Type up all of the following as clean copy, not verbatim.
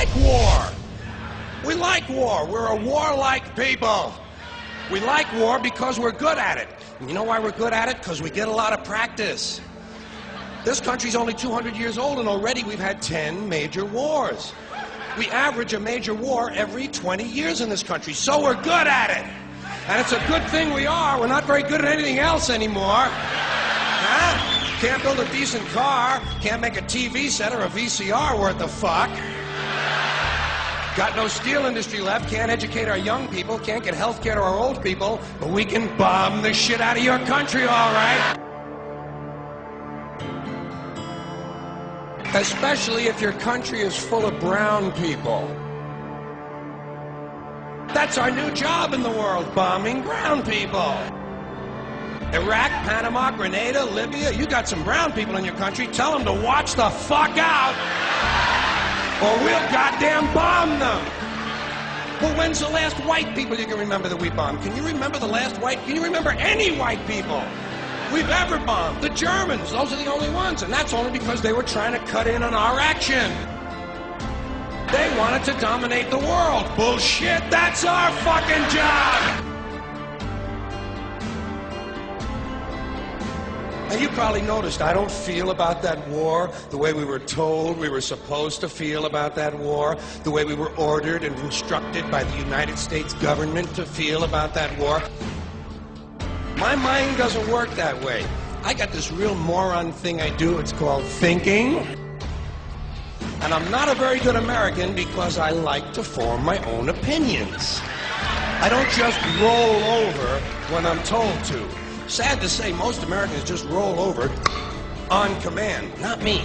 like war. We like war. We're a warlike people. We like war because we're good at it. And you know why we're good at it? Because we get a lot of practice. This country's only 200 years old, and already we've had 10 major wars. We average a major war every 20 years in this country, so we're good at it. And it's a good thing we are. We're not very good at anything else anymore. Huh? Can't build a decent car, can't make a TV set or a VCR worth the fuck. Got no steel industry left, can't educate our young people, can't get health care to our old people, but we can bomb the shit out of your country, all right? Especially if your country is full of brown people. That's our new job in the world, bombing brown people. Iraq, Panama, Grenada, Libya, you got some brown people in your country, tell them to watch the fuck out, or we'll goddamn bomb them. Well, when's the last white people you can remember that we bombed? Can you remember the last white? Can you remember any white people we've ever bombed? The Germans, those are the only ones, and that's only because they were trying to cut in on our action. They wanted to dominate the world. Bullshit, that's our fucking job! And you probably noticed I don't feel about that war the way we were told we were supposed to feel about that war, the way we were ordered and instructed by the United States government to feel about that war. My mind doesn't work that way. I got this real moron thing I do, it's called thinking. And I'm not a very good American because I like to form my own opinions. I don't just roll over when I'm told to. Sad to say, most Americans just roll over on command. Not me.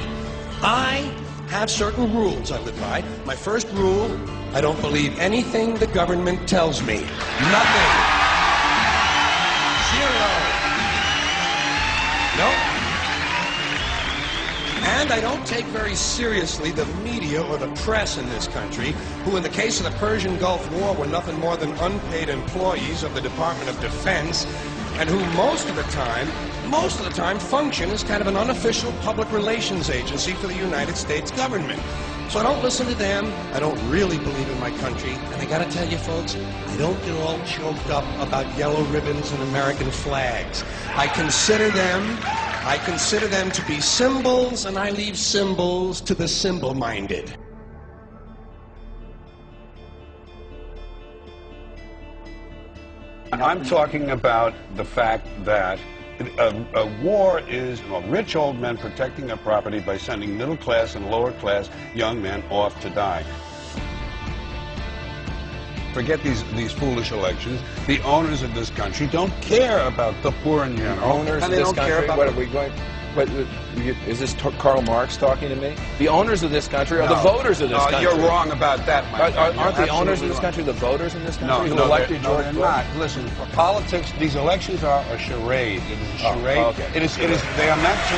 I have certain rules I live by. My first rule, I don't believe anything the government tells me. Nothing. Zero. Nope. And I don't take very seriously the media or the press in this country, who in the case of the Persian Gulf War were nothing more than unpaid employees of the Department of Defense, and who most of the time function as kind of an unofficial public relations agency for the United States government. So I don't listen to them, I don't really believe in my country, and I gotta tell you folks, I don't get all choked up about yellow ribbons and American flags. I consider them to be symbols, and I leave symbols to the symbol-minded. I'm talking about the fact that a war is rich old men protecting their property by sending middle-class and lower-class young men off to die. Forget these foolish elections. The owners of this country don't care about the poor in general. Owners of this country, what are we going... But is this Karl Marx talking to me? The owners of this country are the voters of this country. You're wrong about that, my friend. Aren't the owners of this country the voters in this country who elected George Bush? No, they're not. Listen, for politics, these elections are a charade. It is a charade. Oh, okay. It is, they are meant to...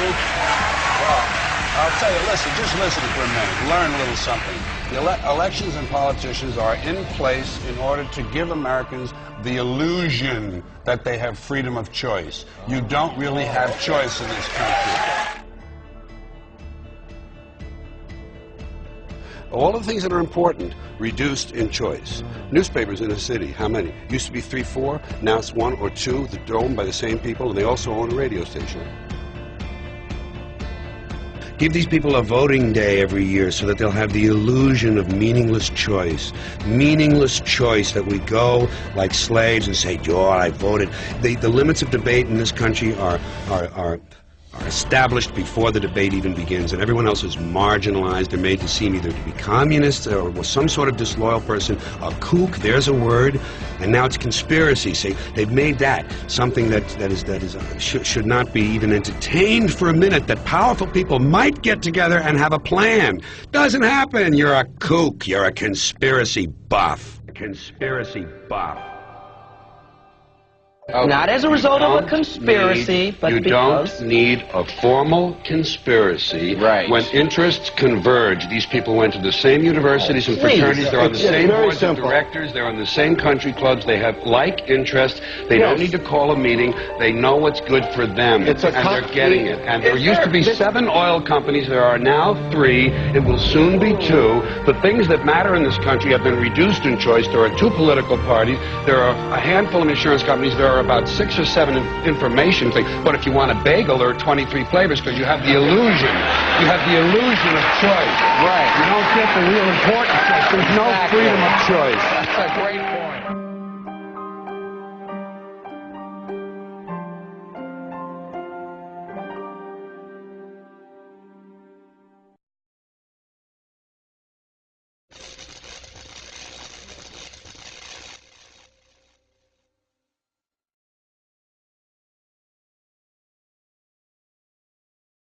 Well, I'll tell you, just listen for a minute. Learn a little something. The elections and politicians are in place in order to give Americans the illusion that they have freedom of choice. You don't really have choice in this country. All of the things that are important, reduced in choice. Newspapers in a city, how many? Used to be 3, 4, now it's 1 or 2 that are owned by the same people, and they also own a radio station. Give these people a voting day every year so that they'll have the illusion of meaningless choice. Meaningless choice that we go like slaves and say, "Oh, I voted." The limits of debate in this country are established before the debate even begins, and everyone else is marginalized. They're made to seem either to be communists or some sort of disloyal person. A kook, there's a word, and now it's conspiracy. See, they've made that something that should not be even entertained for a minute, that powerful people might get together and have a plan. Doesn't happen. You're a kook. You're a conspiracy buff. Conspiracy buff. Not as a result of a conspiracy, but because... You don't need a formal conspiracy. Right. When interests converge, these people went to the same universities and fraternities, they're on the same boards of directors, they're on the same country clubs, they have like interests, they don't need to call a meeting, they know what's good for them, and they're getting it. And there used to be 7 oil companies, there are now 3, it will soon be 2. The things that matter in this country have been reduced in choice. There are 2 political parties, there are a handful of insurance companies, there are about 6 or 7 information things. But if you want a bagel, there are 23 flavors because you have the illusion. You have the illusion of choice. Right. You don't get the real important choice. There's no freedom of choice. That's a great point.